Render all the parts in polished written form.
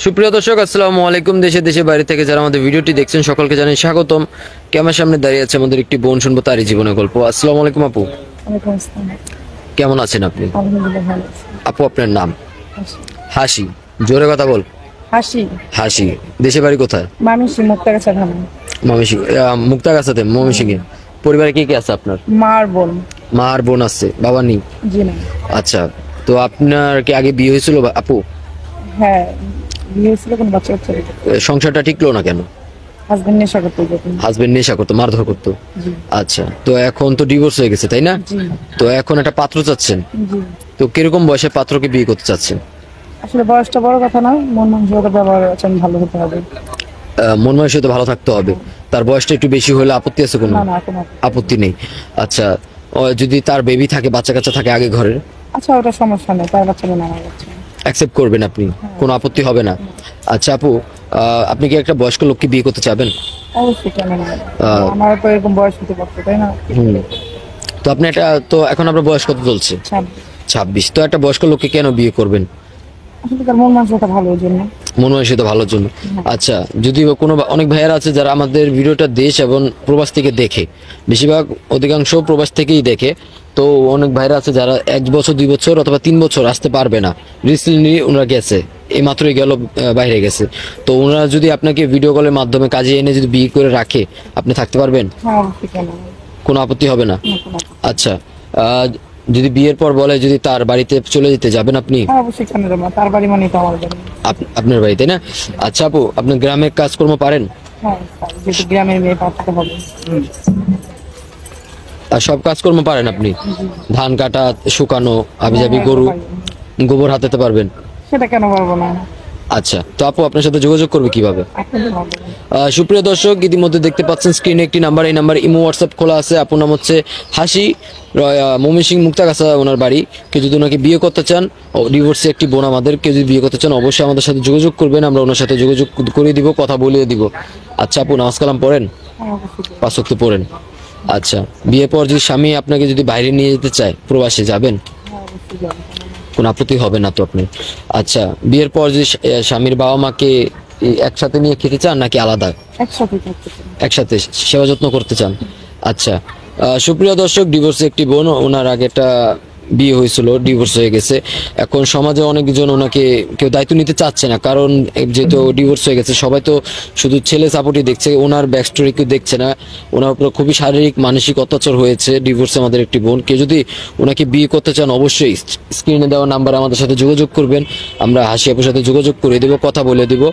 সুপ্রিয় দর্শক, আসসালামু আলাইকুম। দেশে দেশে বাইরে থেকে যারা আমাদের ভিডিওটি দেখছেন সকলকে জানাই স্বাগতম। ক্যামেরার সামনে দাঁড়িয়ে আছে আমাদের একটি বোন, শুনবো তারই জীবনের গল্প। আসসালামু আলাইকুম আপু, ওয়ালাইকুম আসসালাম। কেমন আছেন আপনি? আলহামদুলিল্লাহ ভালো আছি। আপু আপনার নাম? হাসি। হাসি। জোরে কথা বল। হাসি। হাসি। দেশে বাড়ি কোথায়? মামিসি মুক্তাগাছা ধাম। ময়মনসিংহ। মুক্তাগাছাতে, ময়মনসিংহে। পরিবারে কে কে আছে আপনার? মার বোন। মা আর বোন আছে, বাবা নেই? জি না। আচ্ছা, তো আপনার কি আগে বিয়ে হয়েছিল আপু? হ্যাঁ, বিয়ে হয়েছিল, কোনো বাচ্চা কাচ্চা নেই। সংসারটা টিকলো না কেন? হাজবেন্ড নেশা করতে যেতেন। হাজবেন্ড নেশা করতো, মারধর করতো? জি। আচ্ছা, তো এখন তো ডিভোর্স হয়ে গেছে তাই না? জি। তো এখন একটা পাত্র চাচ্ছেন, জি। তো কিরকম বয়সে পাত্রকে বিয়ে করতে চাচ্ছেন? আসলে বয়সটা বড় কথা না, মন মানসিকতা ব্যবহার আচরণ ভালো হতে হবে। মন মানসিকতা ভালো থাকতে হবে। তার বয়সটা একটু বেশি হলে আপত্তি আছে কোনো? না না, কোনো আপত্তি নেই। আচ্ছা, যদি তার বেবি থাকে, বাচ্চা কাচ্চা থাকে আগে ঘরের, আচ্ছা ওটা সমস্যা নেই, তার বাচ্চা নেই, আমার বাচ্চা। অ্যাকসেপ্ট করবেন আপনি? কোনো আপত্তি হবে না? আচ্ছা আপু, আপনি কি একটা বয়স্ক লোককে বিয়ে করতে চাবেন? অবশ্যই, কেন না? আমার তো এরকম বয়স হতে পারতো, তাই না? তো আপনি একটা, তো এখন আপনার বয়স কত চলছে? 26। তো একটা বয়স্ক লোককে কেন বিয়ে করবেন? আসলে তার মন মানসিকতা ভালো, ওই জন্য। মন মানসিকতা ভালোর জন্য। আচ্ছা, যদি কোনো অনেক ভাইয়েরা আছে যারা আমাদের ভিডিওটা দেশ এবং প্রবাস থেকে দেখে, বেশিরভাগ অধিকাংশ প্রবাস থেকেই দেখে, তো অনেক ভাইরা আছে যারা 1 বছর 2 বছর অথবা 3 বছর আসতে পারবে না। রিসেন্টলি ওনারা গেছে, এই মাত্রই গেল, বাইরে গেছে। তো ওনারা যদি আপনাকে ভিডিও কলের মাধ্যমে কাজে এনে যদি বিয়ে করে রাখে, আপনি থাকতে পারবেন? হ্যাঁ অবশ্যই, কেন না? কোনো আপত্তি হবে না? না, কোনো আপত্তি নেই। আচ্ছা, যদি বিয়ের পর বলে যদি তার বাড়িতে চলে যেতে, যাবেন আপনি? হ্যাঁ অবশ্যই, কেন যাবো না? তার বাড়ি মানে তো আমার বাড়ি। আপনার বাড়িতে না? আচ্ছা আপু, আপনার গ্রামের কাজকর্ম পারেন? হ্যাঁ, যেহেতু গ্রামের মেয়ে, পাঠাতে হবে। আর সব কাজকর্ম পারেন আপনি? ধান কাটা, শুকানো, আবিজাবি, হ্যাঁ, গরু, পারি। গোবর হাতাতে পারবেন? সেটা কেন পারবো না? আচ্ছা, তো আপু আপনার সাথে যোগাযোগ করবে কিভাবে? আপনাদের হবে। সুপ্রিয় দর্শক, ইতিমধ্যে দেখতে পাচ্ছেন স্ক্রিনে একটি নাম্বার, এই নাম্বার ইমো হোয়াটসঅ্যাপ খোলা আছে। আপুর নাম হচ্ছে হাসি, ময়মনসিংহ মুক্তাগাছা ওনার বাড়ি। কেউ যদি ওনাকে বিয়ে করতে চান, ডিভোর্সে একটি বোন আমাদের, কেউ যদি বিয়ে করতে চান অবশ্যই আমাদের সাথে যোগাযোগ করবেন, আমরা ওনার সাথে যোগাযোগ করে দিব, কথা বলিয়ে দিব। আচ্ছা আপু, নামাজ কালাম পড়েন? হ্যাঁ অবশ্যই। 5 ওয়াক্ত পড়েন। আচ্ছা, বিয়ের পর যদি স্বামী আপনাকে যদি বাইরে নিয়ে যেতে চায়, প্রবাসে যাবেন? হ্যাঁ অবশ্যই যাবো। কোনো আপত্তি হবে না তো আপনি? আচ্ছা, বিয়ের পর যদি স্বামীর বাবা মাকে একসাথে নিয়ে খেতে চান নাকি আলাদা? একসাথে থাকতে চাই। একসাথে সেবা যত্ন করতে চান? আচ্ছা, সুপ্রিয় দর্শক, ডিভোর্সে একটি বোন, ওনার আগে একটা বিয়ে হয়েছিল, ডিভোর্স হয়ে গেছে। এখন সমাজে অনেকজন ওনাকে কেউ দায়িত্ব নিতে চাচ্ছে না, কারণ যেহেতু ডিভোর্স হয়ে গেছে, সবাই তো শুধু ছেলে সাপোর্টই দেখছে, ওনার ব্যাক স্টোরি কেউ দেখছে না। ওনার উপর খুবই শারীরিক মানসিক অত্যাচার হয়েছে ডিভোর্সে আমাদের একটি বোন। কেউ যদি ওনাকে বিয়ে করতে চান অবশ্যই স্ক্রিনে দেওয়া নাম্বার আমাদের সাথে যোগাযোগ করবেন, আমরা হাসি আপুর সাথে যোগাযোগ করে দেবো, কথা বলে দেবো।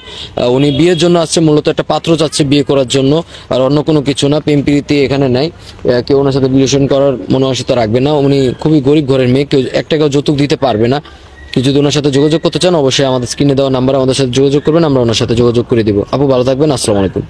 উনি বিয়ের জন্য আসছে, মূলত একটা পাত্র চাচ্ছে বিয়ে করার জন্য, আর অন্য কোনো কিছু না। প্রেম প্রীতি এখানে নাই, কেউ ওনার সাথে রিলেশন করার মনোবাসিতা রাখবে না। উনি খুবই গরিব ঘরের মেয়ে, কেউ 1 টাকাও যৌতুক দিতে পারবে না। কেউ যদি ওনার সাথে যোগাযোগ করতে চান অবশ্যই আমাদের স্ক্রিনে দেওয়া নাম্বার আমাদের সাথে যোগাযোগ করবেন, আমরা ওনার সাথে যোগাযোগ করে দিব। আপু ভালো থাকবেন, আসসালামু আলাইকুম।